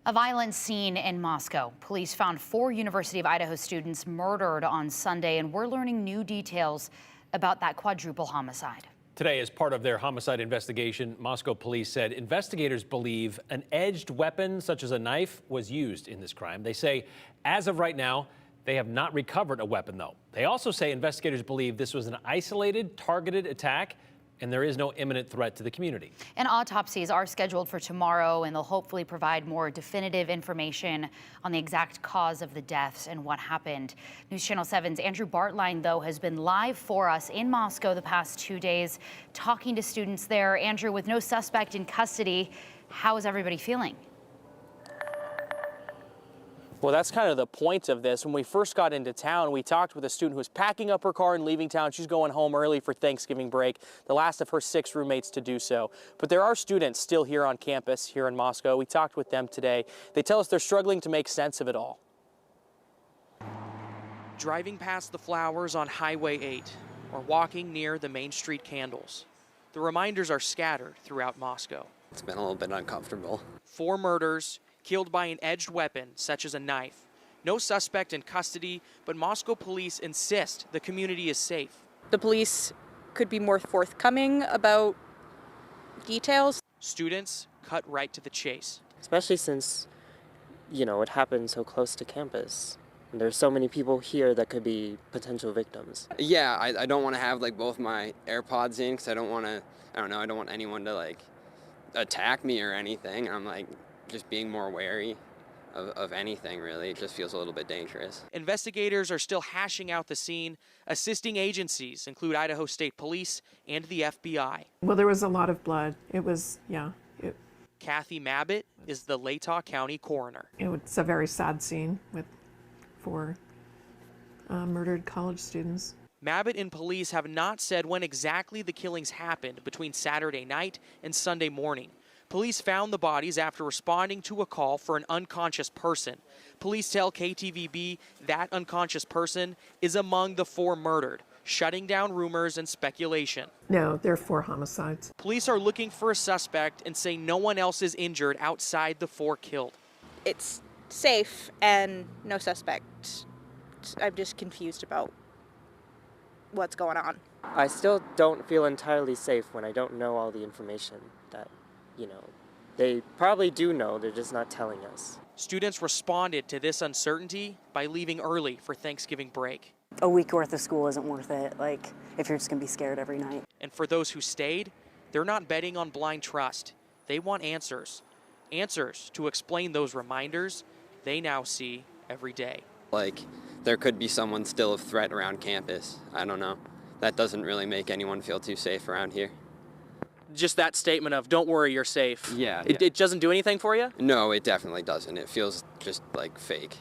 A violent scene in Moscow. Police found 4 University of Idaho students murdered on Sunday, and we're learning new details about that quadruple homicide. Today, as part of their homicide investigation, Moscow police said investigators believe an edged weapon, such as a knife, was used in this crime. They say, as of right now, they have not recovered a weapon, though. They also say investigators believe this was an isolated, targeted attack, and there is no imminent threat to the community. And autopsies are scheduled for tomorrow, and they'll hopefully provide more definitive information on the exact cause of the deaths and what happened. News Channel 7's Andrew Bartlein, though, has been live for us in Moscow the past 2 days, talking to students there. Andrew, with no suspect in custody, how is everybody feeling? Well, that's kind of the point of this. When we first got into town, we talked with a student who was packing up her car and leaving town. She's going home early for Thanksgiving break, the last of her 6 roommates to do so. But there are students still here on campus here in Moscow. We talked with them today. They tell us they're struggling to make sense of it all. Driving past the flowers on Highway 8 or walking near the Main Street candles, the reminders are scattered throughout Moscow. It's been a little bit uncomfortable. 4 murders, killed by an edged weapon, such as a knife. No suspect in custody, but Moscow police insist the community is safe. The police could be more forthcoming about details. Students cut right to the chase. Especially since, it happened so close to campus. And there's so many people here that could be potential victims. Yeah, I don't want to have both my AirPods in because I don't want anyone to attack me or anything. I'm just being more wary of anything, really. It just feels a little bit dangerous. Investigators are still hashing out the scene. Assisting agencies include Idaho State Police and the FBI. Well, there was a lot of blood. It was, Kathy Mabbitt is the Latah County coroner. It's a very sad scene with 4 murdered college students. Mabbitt and police have not said when exactly the killings happened between Saturday night and Sunday morning. Police found the bodies after responding to a call for an unconscious person. Police tell KTVB that unconscious person is among the 4 murdered, shutting down rumors and speculation. No, there are 4 homicides. Police are looking for a suspect and say no one else is injured outside the 4 killed. It's safe and no suspect. I'm just confused about what's going on. I still don't feel entirely safe when I don't know all the information that, they probably do know, they're just not telling us. Students responded to this uncertainty by leaving early for Thanksgiving break. A week worth of school isn't worth it, if you're just gonna be scared every night. And for those who stayed, they're not betting on blind trust. They want answers. Answers to explain those reminders they now see every day. There could be someone still of threat around campus. I don't know. That doesn't really make anyone feel too safe around here. Just that statement of, don't worry, you're safe. Yeah. It doesn't do anything for you? No, it definitely doesn't. It feels just fake.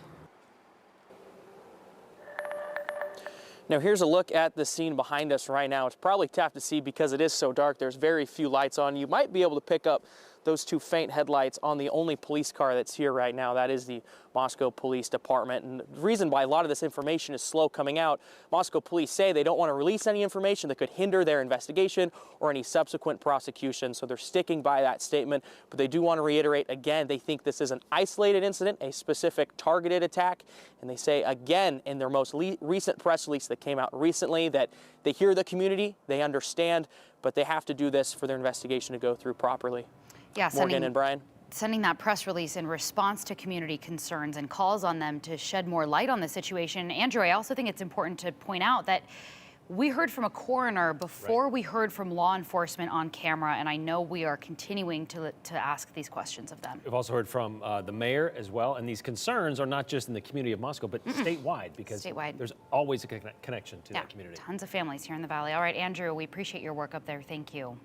Now here's a look at the scene behind us right now. It's probably tough to see because it is so dark. There's very few lights on. You might be able to pick up those 2 faint headlights on the only police car that's here right now. That is the Moscow Police Department. And the reason why a lot of this information is slow coming out, Moscow police say they don't want to release any information that could hinder their investigation or any subsequent prosecution. So they're sticking by that statement. But they do want to reiterate again, they think this is an isolated incident, a specific targeted attack. And they say again in their most recent press release that came out recently that they hear the community, they understand, but they have to do this for their investigation to go through properly. Yeah, Morgan and Brian. Sending that press release in response to community concerns and calls on them to shed more light on the situation. Andrew, I also think it's important to point out that we heard from a coroner before we heard from law enforcement on camera, and I know we are continuing to ask these questions of them. We've also heard from the mayor as well, and these concerns are not just in the community of Moscow, but statewide, because there's always a connection to that community. Tons of families here in the Valley. All right, Andrew, we appreciate your work up there. Thank you.